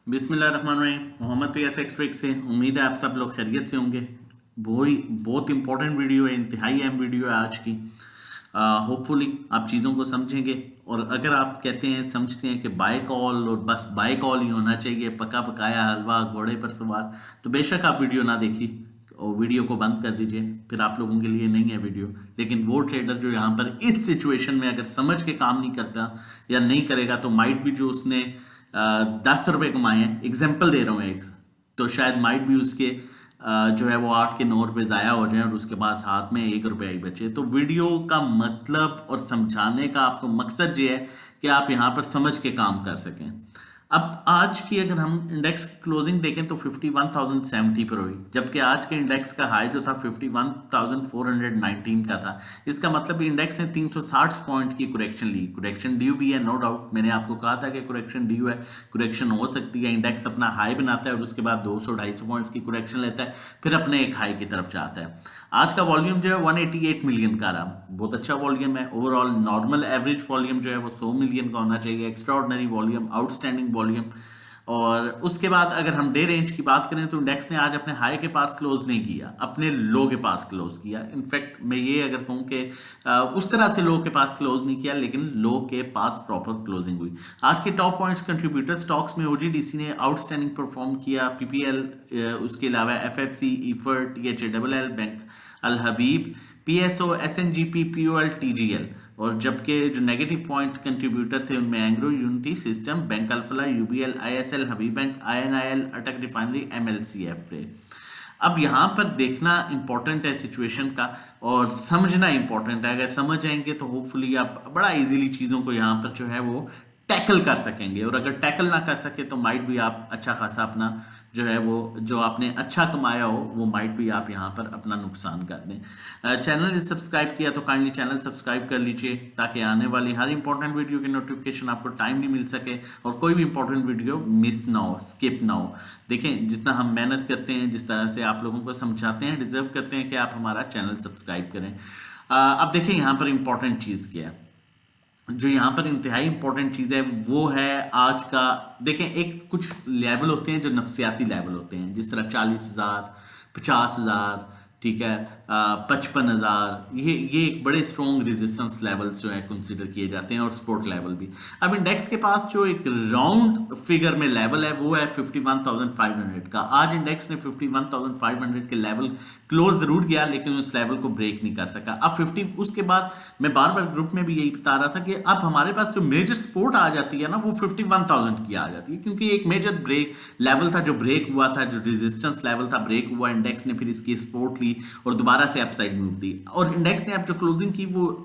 बिस्मिल्लाहिर्रहमानिर्रहीम। मोहम्मद पीएस एक्सट्रिक से उम्मीद है आप सब लोग खैरियत से होंगे। वही बहुत इंपॉर्टेंट वीडियो है, इंतहाई अहम वीडियो है आज की। होपफुली आप चीज़ों को समझेंगे, और अगर आप कहते हैं समझते हैं कि बाय कॉल और बस बाय कॉल ही होना चाहिए, पका पकाया हलवा घोड़े पर सवार, तो बेशक आप वीडियो ना देखिए और वीडियो को बंद कर दीजिए, फिर आप लोगों के लिए नहीं है वीडियो। लेकिन वो ट्रेडर जो यहाँ पर इस सिचुएशन में अगर समझ के काम नहीं करता या नहीं करेगा, तो माइट भी जो उसने 10 रुपए कमाए हैं, एग्जाम्पल दे रहा हूँ एक, तो शायद माइट भी उसके जो है वो 8 के 9 रुपए ज़ाया हो जाए और उसके पास हाथ में 1 रुपया ही बचे। तो वीडियो का मतलब और समझाने का आपको मकसद ये है कि आप यहाँ पर समझ के काम कर सकें। अब आज की अगर हम इंडेक्स की क्लोजिंग देखें तो 51,070 पर हुई, जबकि आज के इंडेक्स का हाई जो था 51,419 का था। इसका मतलब इंडेक्स ने 360 पॉइंट की कुरेक्शन ली। कुरेक्शन ड्यू भी है, नो डाउट। मैंने आपको कहा था कि कुरेक्शन ड्यू है, कुरेक्शन हो सकती है। इंडेक्स अपना हाई बनाता है और उसके बाद 200-250 पॉइंट्स की कुरेक्शन लेता है, फिर अपने एक हाई की तरफ जाता है। आज का वॉल्यूम जो है 188 मिलियन का रहा, बहुत अच्छा वॉल्यूम है। ओवरऑल नॉर्मल एवरेज वॉल्यूम जो है वो 100 मिलियन का होना चाहिए, extra ordinary volume, outstanding volume. और उसके बाद अगर हम डे रेंज की बात करें तो इंडेक्स ने आज अपने हाई के पास क्लोज नहीं किया, अपने लो के पास क्लोज किया। इनफैक्ट मैं ये अगर कहूँ कि उस तरह से लो के पास क्लोज नहीं किया, लेकिन लो के पास प्रॉपर क्लोजिंग हुई। आज के टॉप पॉइंट्स कंट्रीब्यूटर स्टॉक्स में ओजीडीसी ने आउटस्टैंडिंग परफॉर्म किया, पीपीएल, उसके अलावा एफएफसी, ईफर, टीएचएडबलएल, bank Al Habib, PSO, SNGP, POL, TGL. और जबकि जो नेगेटिव पॉइंट कंट्रीब्यूटर थे उनमें Engro unity system, bank Alfalah, UBL, ISL, Habib bank, INIL, Attock refinery, एमएलसीएफ रे। अब यहाँ पर देखना इंपॉर्टेंट है सिचुएशन का, और समझना इंपॉर्टेंट है। अगर समझ जाएंगे तो होपफुली आप बड़ा इजीली चीज़ों को यहाँ पर जो है वो टैकल कर सकेंगे, और अगर टैकल ना कर सके तो माइट भी आप अच्छा खासा अपना जो है वो जो आपने अच्छा कमाया हो वो माइट भी आप यहाँ पर अपना नुकसान कर दें। चैनल सब्सक्राइब किया तो काइंडली चैनल सब्सक्राइब कर लीजिए, ताकि आने वाली हर इंपॉर्टेंट वीडियो की नोटिफिकेशन आपको टाइम नहीं मिल सके और कोई भी इंपॉर्टेंट वीडियो मिस ना हो, स्किप ना हो। देखें, जितना हम मेहनत करते हैं, जिस तरह से आप लोगों को समझाते हैं, डिजर्व करते हैं कि आप हमारा चैनल सब्सक्राइब करें। अब देखें यहाँ पर इंपॉर्टेंट चीज़ क्या है। जो यहाँ पर इंतहाई इंपॉर्टेंट चीज़ है वो है आज का। देखें, एक कुछ लेवल होते हैं जो नफसियाती लेवल होते हैं, जिस तरह 40,000, 50,000, ठीक है, 55,000, ये एक बड़े स्ट्रॉन्ग रेजिस्टेंस लेवल्स जो है कंसिडर किए जाते हैं, और सपोर्ट लेवल भी। अब इंडेक्स के पास जो एक राउंड फिगर में लेवल है वो है 51,500 का। आज इंडेक्स ने 51,500 के लेवल क्लोज जरूर किया, लेकिन उस लेवल को ब्रेक नहीं कर सका। अब 50 उसके बाद मैं बार बार ग्रुप में भी यही बता रहा था कि अब हमारे पास जो मेजर सपोर्ट आ जाती है ना, वो 51,000 की आ जाती है, क्योंकि एक मेजर ब्रेक लेवल था जो ब्रेक हुआ था, जो रेजिस्टेंस लेवल था ब्रेक हुआ, इंडेक्स ने फिर इसकी सपोर्ट ली और दोबारा से अपसाइड मूव दी, और इंडेक्स ने अब जो क्लोजिंग की वो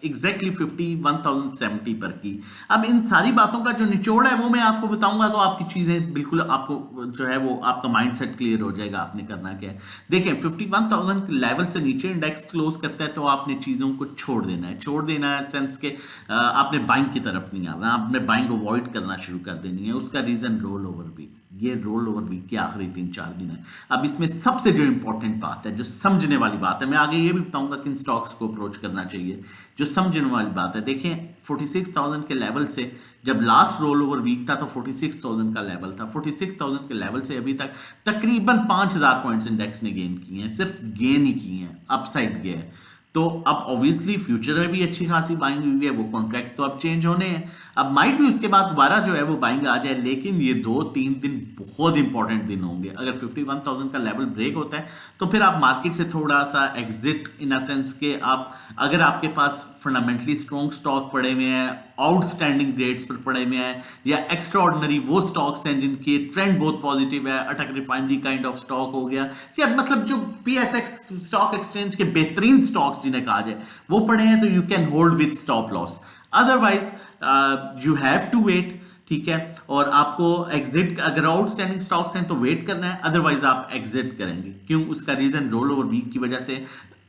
एग्जैक्टली 51,070 पर की। अब इन सारी बातों का जो निचोड़ है वो मैं आपको बताऊंगा, तो आपकी चीजें बिल्कुल आपको जो है वो आपका माइंडसेट क्लियर हो जाएगा आपने करना क्या है। देखें, 51,000 लेवल से नीचे इंडेक्स क्लोज करता है तो आपने चीज़ों को छोड़ देना है। छोड़ देना है सेंस के आपने बाइंग की तरफ नहीं आना, आपने बाइंग अवॉइड करना शुरू कर देनी है। उसका रीज़न रोल ओवर वीक, ये रोल ओवर वीक के आखिरी 3-4 दिन है। अब इसमें सबसे जो इंपॉर्टेंट बात है, जो समझने वाली बात है, मैं आगे ये भी बताऊंगा किन स्टॉक्स को अप्रोच करना चाहिए, जो समझने वाली बात है। देखें, 46,000 के लेवल से जब लास्ट रोल ओवर वीक था तो 46,000 का लेवल था। 46,000 के लेवल से अभी तक तकरीबन 5,000 पॉइंट्स इंडेक्स ने गेन किए हैं, सिर्फ गेन ही किए हैं, अपसाइड गए हैं। तो अब ऑब्वियसली फ्यूचर में भी अच्छी खासी बाइंग हुई है, वो कॉन्ट्रैक्ट तो अब चेंज होने हैं। अब माइट भी उसके बाद दोबारा जो है वो बाइंग आ जाए, लेकिन ये 2-3 दिन बहुत इंपॉर्टेंट दिन होंगे। अगर 51,000 का लेवल ब्रेक होता है तो फिर आप मार्केट से थोड़ा सा एग्जिट, इन अ सेंस के आप अगर आपके पास फंडामेंटली स्ट्रॉन्ग स्टॉक पड़े हुए हैं, आउटस्टैंडिंग रेट्स पर पड़े हुए हैं, या एक्स्ट्रा ऑर्डिनरी वो स्टॉक्स हैं जिनकी ट्रेंड बहुत पॉजिटिव है, अटक रिफाइनरी काइंड ऑफ स्टॉक हो गया, या मतलब जो पीएसएक्स स्टॉक एक्सचेंज के बेहतरीन स्टॉक्स जिन्हें कहा जाए वो पड़े हैं, तो you can hold with stop loss. Otherwise you have to wait, ठीक है। और आपको एग्जिट, अगर आउटस्टैंडिंग स्टॉक्स हैं तो वेट करना है, अदरवाइज आप एग्जिट करेंगे। क्यों? उसका रीजन रोल ओवर वीक की वजह से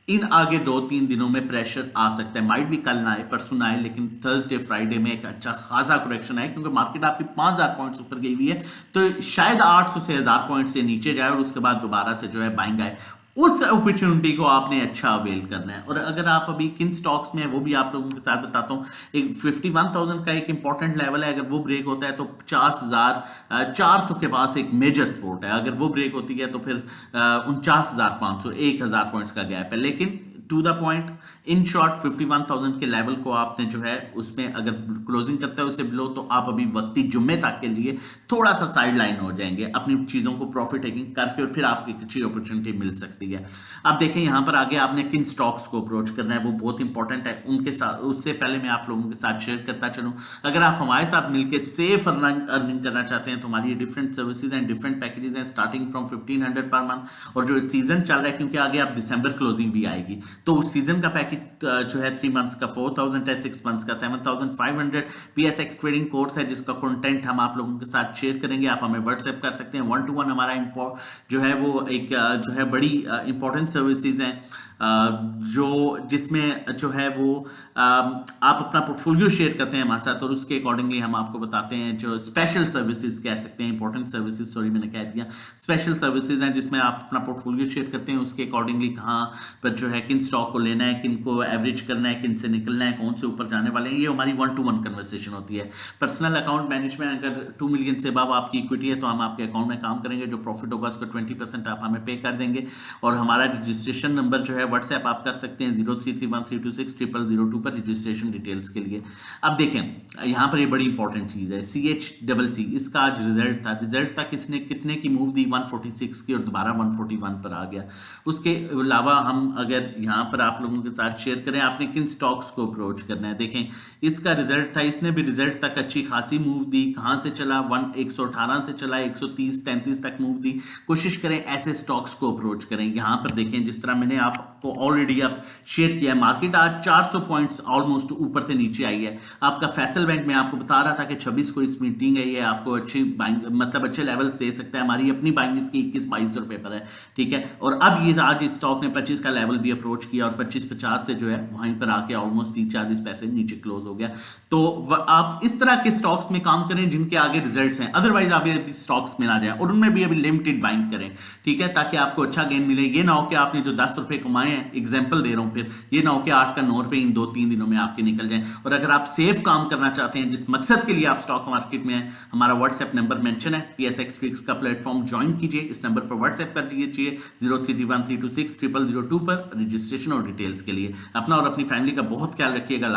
इन आगे 2-3 दिनों में प्रेशर आ सकता है। माइट भी कल ना आए, परसों ना आए, लेकिन थर्सडे फ्राइडे में एक अच्छा खासा करेक्शन है, क्योंकि मार्केट आपकी 5,000 पॉइंट्स ऊपर गई हुई है, तो शायद 800 से 1,000 पॉइंट से नीचे जाए और उसके बाद दोबारा से जो है बाइंग आए। उस अपॉर्चुनिटी को आपने अच्छा अवेल करना है। और अगर आप अभी किन स्टॉक्स में है वो भी आप लोगों के साथ बताता हूँ। एक 51,000 का एक इंपॉर्टेंट लेवल है, अगर वो ब्रेक होता है तो 50,400 के पास एक मेजर सपोर्ट है, अगर वो ब्रेक होती है तो फिर 49,500, 1,000 पॉइंट्स का गैप है। लेकिन to the point, in short 51,000 के लेवल को आपने जो है उसमें अगर क्लोजिंग करता है उससे बिलो, तो आप अभी वक्ती जुम्मे तक के लिए थोड़ा सा साइड लाइन हो जाएंगे अपनी चीजों को प्रॉफिट टेकिंग करके, और फिर आपको एक अच्छी अपॉर्चुनिटी मिल सकती है। अब देखें यहां पर आगे आपने किन स्टॉक्स को अप्रोच करना है, वो बहुत इंपॉर्टेंट है। उनके साथ उससे पहले मैं आप लोगों के साथ शेयर करता चलूं, अगर आप हमारे साथ मिलकर सेफ अर्निंग करना चाहते हैं तो हमारी different services and different packages हैं, स्टार्टिंग फ्रॉम 1500 पर मंथ। और जो सीजन चल रहा है, क्योंकि आगे आप दिसंबर क्लोजिंग भी आएगी, तो उस सीजन का पैकेज जो है 3 मंथ्स का 4,000 है, 6 मंथ्स का 7,500। PSX ट्रेडिंग कोर्स है जिसका कंटेंट हम आप लोगों के साथ शेयर करेंगे, आप हमें व्हाट्सएप कर सकते हैं। 1-to-1 हमारा जो है वो एक जो है बड़ी इंपॉर्टेंट सर्विसेज हैं, जो जिसमें जो है वो आप अपना पोर्टफोलियो शेयर करते हैं हमारे साथ, और उसके अकॉर्डिंगली हम आपको बताते हैं जो स्पेशल सर्विसेज कह सकते हैं, इंपॉर्टेंट सर्विसेज, सॉरी मैंने कह दिया, स्पेशल सर्विसेज हैं जिसमें आप अपना पोर्टफोलियो शेयर करते हैं, उसके अकॉर्डिंगली कहाँ पर जो है किन स्टॉक को लेना है, किन को एवरेज करना है, किन से निकलना है, कौन से ऊपर जाने वाले हैं। ये हमारी 1-to-1 कन्वर्सेशन होती है। पर्सनल अकाउंट मैनेजमेंट, अगर 2 मिलियन से अब आपकी इक्विटी है तो हम आपके अकाउंट में काम करेंगे, जो प्रॉफिट होगा उसका 20% आप हमें पे कर देंगे। और हमारा रजिस्ट्रेशन नंबर जो है व्हाट्सएप आप कर सकते हैं 0331326000 पर रजिस्ट्रेशन डिटेल्स के लिए। अब देखें यहां पर ये बड़ी इंपॉर्टेंट चीज है, CHCC, इसका आज रिजल्ट था किसने कितने की मूव दी, 146 की, और दोबारा 141 पर आ गया। उसके अलावा हम अगर यहां पर आप लोगों के साथ शेयर करें आपने किन स्टॉक्स को अप्रोच करना है, देखें इसका रिजल्ट था, इसने भी रिजल्ट तक अच्छी खासी मूव दी, कहां से चला 118 से चला 130-33 तक मूव दी। कोशिश करें ऐसे स्टॉक्स को अप्रोच करें। यहां पर देखें जिस तरह मैंने आपको ऑलरेडी अब शेयर किया है, मार्केट आज 400 पॉइंट्स ऑलमोस्ट ऊपर से नीचे आई है। आपका फैसल बैंक में आपको बता रहा था कि 26 को इस मीटिंग है, ये आपको अच्छी बाइंग मतलब अच्छे लेवल्स दे सकता है। हमारी अपनी बाइंग इसकी 21-22 रुपए पर है, ठीक है। और अब ये आज इस स्टॉक ने 25 का लेवल भी अप्रोच किया और 25-50 से जो है वहीं पर आके ऑलमोस्ट 30-40 पैसे नीचे क्लोज हो गया। तो आप इस तरह के स्टॉक्स में काम करें जिनके आगे रिजल्ट्स हैं, अदरवाइज आप ये स्टॉक्स में ना जाएं और उनमें भी अभी लिमिटेड बाइंग करें, ठीक है, ताकि आपको अच्छा गेन मिले। ये ना हो कि आपने जो 10 रुपए कमाए हैं, एग्जाम्पल दे रहा हूं, फिर ये ना हो कि 8 का 9 रुपए इन 2-3 दिनों में आपके निकल जाएं। और अगर आप सेफ काम करना चाहते हैं, जिस मकसद के लिए आप स्टॉक मार्केट में हैं, हमारा व्हाट्सएप नंबर मेंशन है, PSX फिक्स का प्लेटफॉर्म ज्वाइन कीजिए, इस नंबर पर व्हाट्सएप कर दीजिए 0331326002 पर रजिस्ट्रेशन और डिटेल्स के लिए। अपना और अपनी फैमिली का बहुत ख्याल रखिएगा।